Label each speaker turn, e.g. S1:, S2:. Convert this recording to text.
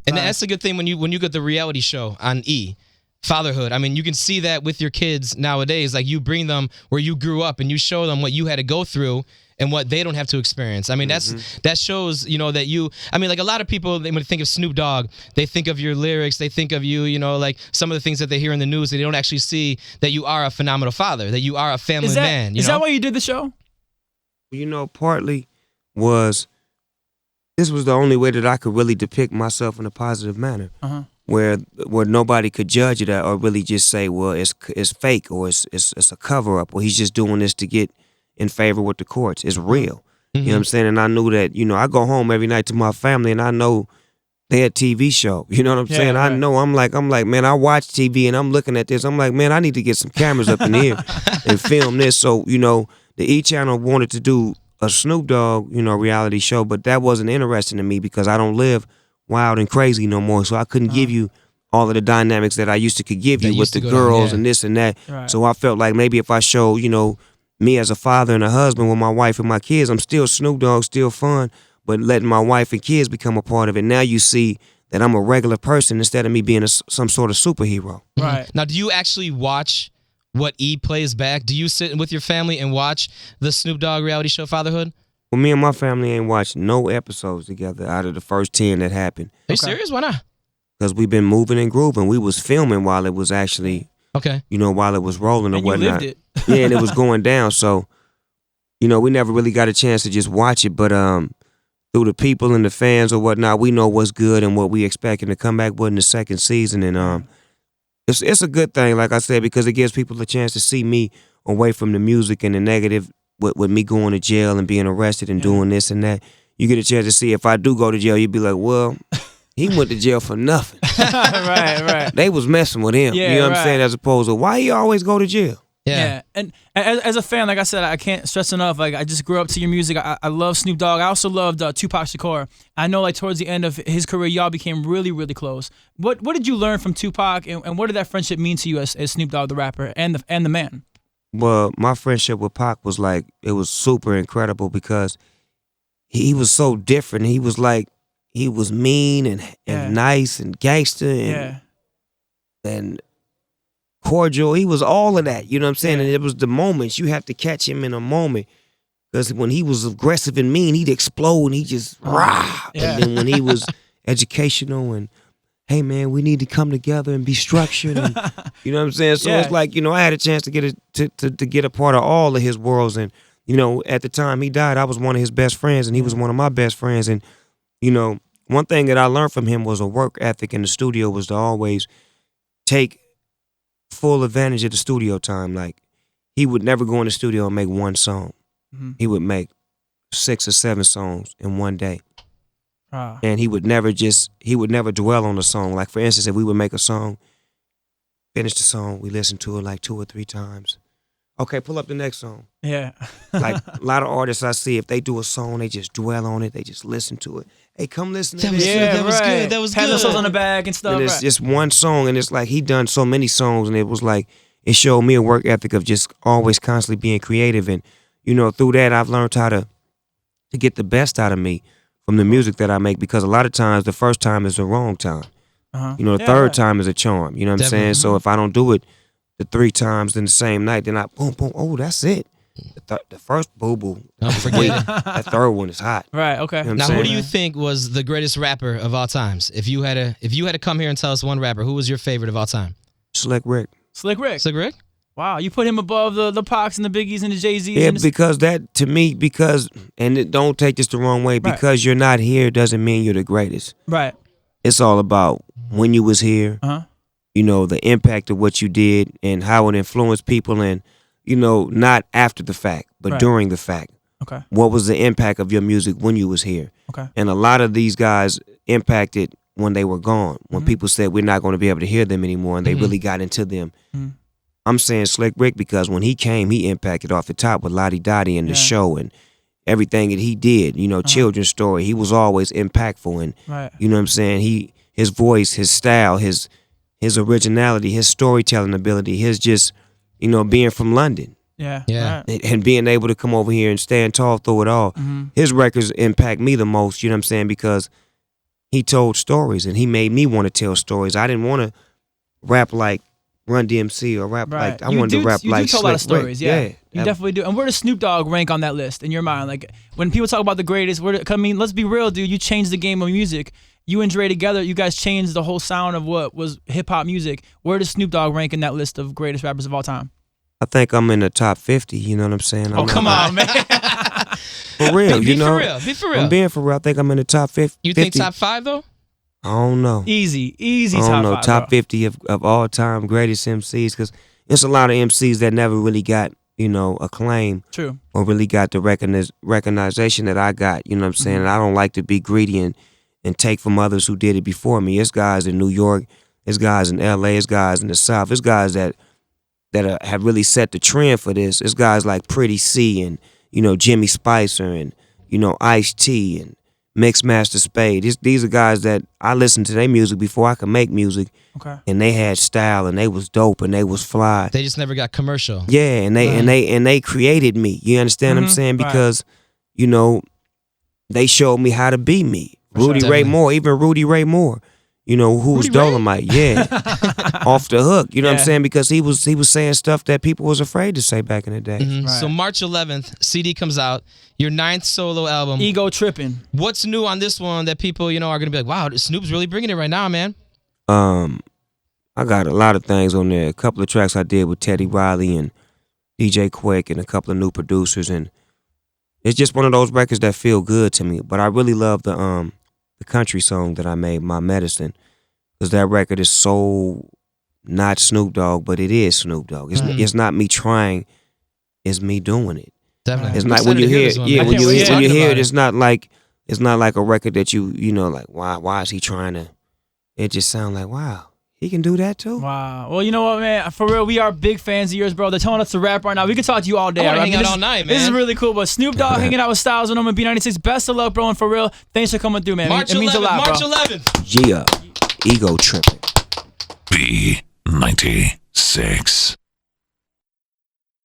S1: And that's a good thing when you get the reality show on E. Fatherhood. I mean, you can see that with your kids nowadays. Like, you bring them where you grew up and you show them what you had to go through and what they don't have to experience. I mean, that shows, that you, I mean, like, a lot of people, when they think of Snoop Dogg, they think of your lyrics, they think of you, like some of the things that they hear in the news, they don't actually see that you are a phenomenal father, that you are a family man.
S2: Is that why you did the show?
S3: Partly this was the only way that I could really depict myself in a positive manner. Where nobody could judge it or really just say, well, it's fake or it's a cover up or he's just doing this to get in favor with the courts. It's real. You know what I'm saying? And I knew that, I go home every night to my family and I know they're a TV show. You know what I'm saying? Right. I know I'm like, man, I watch TV and I'm looking at this. I'm like, man, I need to get some cameras up in here and film this. So, the E! Channel wanted to do a Snoop Dogg, reality show, but that wasn't interesting to me because I don't live wild and crazy no more, so I couldn't give you all of the dynamics that I used to could give you with the girls and this and that. Right. So I felt like maybe if I show, me as a father and a husband with my wife and my kids, I'm still Snoop Dogg, still fun, but letting my wife and kids become a part of it. Now you see that I'm a regular person instead of me being some sort of superhero.
S1: Right. Now, do you actually watch what E! plays back? Do you sit with your family and watch the Snoop Dogg reality show Fatherhood?
S3: Well, me and my family ain't watched no episodes together out of the first 10 that happened.
S1: Are you serious? Why not?
S3: Because we've been moving and grooving. We was filming while it was actually, while it was rolling or whatnot.
S2: You lived it.
S3: Yeah, and it was going down. So, we never really got a chance to just watch it. But through the people and the fans or whatnot, we know what's good and what we expecting to come back with in the second season. And it's a good thing, like I said, because it gives people a chance to see me away from the music and the negative. With me going to jail and being arrested and doing this and that, you get a chance to see if I do go to jail, you'd be like, well, he went to jail for nothing.
S2: Right.
S3: They was messing with him.
S2: Yeah,
S3: you know what I'm saying? As opposed to why he always go to jail.
S2: Yeah. And as a fan, like I said, I can't stress enough. Like, I just grew up to your music. I love Snoop Dogg. I also loved Tupac Shakur. I know, like, towards the end of his career, y'all became really, really close. What did you learn from Tupac, and what did that friendship mean to you as Snoop Dogg, the rapper, and the man?
S3: Well, my friendship with Pac was like, it was super incredible because he was so different. He was like, he was mean and nice and gangster and cordial. He was all of that, you know what I'm saying? And it was the moments. You have to catch him in a moment because when he was aggressive and mean, he'd explode and he just rah. And then when he was educational and, hey man, we need to come together and be structured, and, you know what I'm saying? So it's like, I had a chance to get a part of all of his worlds, and at the time he died, I was one of his best friends, and he was one of my best friends, and one thing that I learned from him was a work ethic in the studio was to always take full advantage of the studio time. Like, he would never go in the studio and make one song. He would make 6 or 7 songs in one day. And he would never dwell on the song. Like, for instance, if we would make a song, finish the song, we listen to it like 2 or 3 times. Okay, pull up the next song.
S2: Yeah.
S3: Like, a lot of artists I see, if they do a song, they just dwell on it. They just listen to it. Hey, come listen to this.
S1: That was good. That was good.
S2: Pencils on the back and stuff.
S3: And it's just one song, and it's like he done so many songs, and it was like, it showed me a work ethic of just always constantly being creative. And, through that, I've learned how to get the best out of me from the music that I make, because a lot of times the first time is the wrong time. The third time is a charm. You know what I'm saying? So if I don't do it the 3 times in the same night, then I boom, boom, oh, that's it. The first boo-boo,
S1: forget
S3: that third one is hot.
S2: Right, okay.
S3: You know
S1: now, who do you think was the greatest rapper of all times? If you had to come here and tell us one rapper, who was your favorite of all time?
S3: Slick Rick.
S2: Slick Rick?
S1: Slick Rick?
S2: Wow, you put him above the Pacs and the Biggies and the Jay-Z's?
S3: Yeah, because that, to me, and don't take this the wrong way, because you're not here doesn't mean you're the greatest.
S2: Right.
S3: It's all about when you was here, the impact of what you did and how it influenced people, and, not after the fact, but during the fact.
S2: Okay.
S3: What was the impact of your music when you was here?
S2: Okay.
S3: And a lot of these guys impacted when they were gone, when people said we're not going to be able to hear them anymore, and they really got into them. I'm saying Slick Rick because when he came, he impacted off the top with Lottie Dottie and the show and everything that he did. Children's Story. He was always impactful, and you know what I'm saying. His voice, his style, his originality, his storytelling ability, his just being from London.
S2: Yeah.
S1: Yeah.
S2: Right.
S3: And being able to come over here and stand tall through it all. His records impact me the most, you know what I'm saying? Because he told stories and he made me want to tell stories. I didn't want to rap like Run DMC or rap like I wanted to rap like
S2: you do tell a lot of
S3: Slick
S2: stories,
S3: Rick.
S2: yeah. You definitely do. And where does Snoop Dogg rank on that list in your mind? Like when people talk about the greatest, I mean, let's be real, dude. You changed the game of music. You and Dre together, you guys changed the whole sound of what was hip hop music. Where does Snoop Dogg rank in that list of greatest rappers of all time?
S3: I think I'm in the top 50, you know what I'm saying?
S2: Come on, man.
S3: For real,
S1: Be
S3: you know?
S1: Be for real.
S3: I'm being for real. I think I'm in the top 50.
S1: You think top 5 though?
S3: I don't know.
S2: Easy
S3: I don't know.
S2: top 5,
S3: Top 50 of all time greatest MCs, because there's a lot of MCs that never really got, you know, acclaim.
S2: True.
S3: Or really got the recognition that I got, you know what I'm saying? And I don't like to be greedy and take from others who did it before me. It's guys in New York, it's guys in LA, it's guys in the South, it's guys that have really set the trend for this. It's guys like Pretty C and, you know, Jimmy Spicer and, you know, Ice-T and Mixmaster Spade. These are guys that I listened to their music before I could make music.
S2: Okay.
S3: And they had style and they was dope and they was fly.
S1: They just never got commercial.
S3: Yeah, and they created me. You understand what I'm saying? Because, you know, they showed me how to be me. Rudy Ray Moore, even Rudy Ray Moore. You know, who was Dolomite, yeah. Off the hook. You know what I'm saying? Because he was saying stuff that people was afraid to say back in the day.
S1: Right. So March 11th, CD comes out. Your 9th solo album.
S2: Ego Trippin'.
S1: What's new on this one that people, you know, are gonna be like, wow, Snoop's really bringing it right now, man?
S3: I got a lot of things on there. A couple of tracks I did with Teddy Riley and DJ Quake and a couple of new producers, and it's just one of those records that feel good to me. But I really love the country song that I made, My Medicine, because that record is so not Snoop Dogg, but it is Snoop Dogg. It's not me trying, it's me doing it.
S1: Definitely.
S3: It's not when you hear when you hear it, it's not like a record that you know, like why is he trying to? It just sounds like, wow, he can do that too.
S2: Wow. Well, you know what, man? For real, we are big fans of yours, bro. They're telling us to rap right now. We could talk to you all day.
S1: I want to hang out all night, man.
S2: This is really cool. But Snoop Dogg hanging out with Stylz and on B96. Best of luck, bro. And for real, thanks for coming through, man. It means a lot, bro.
S1: March 11th.
S3: Yeah, Ego Trippin'.
S4: B96.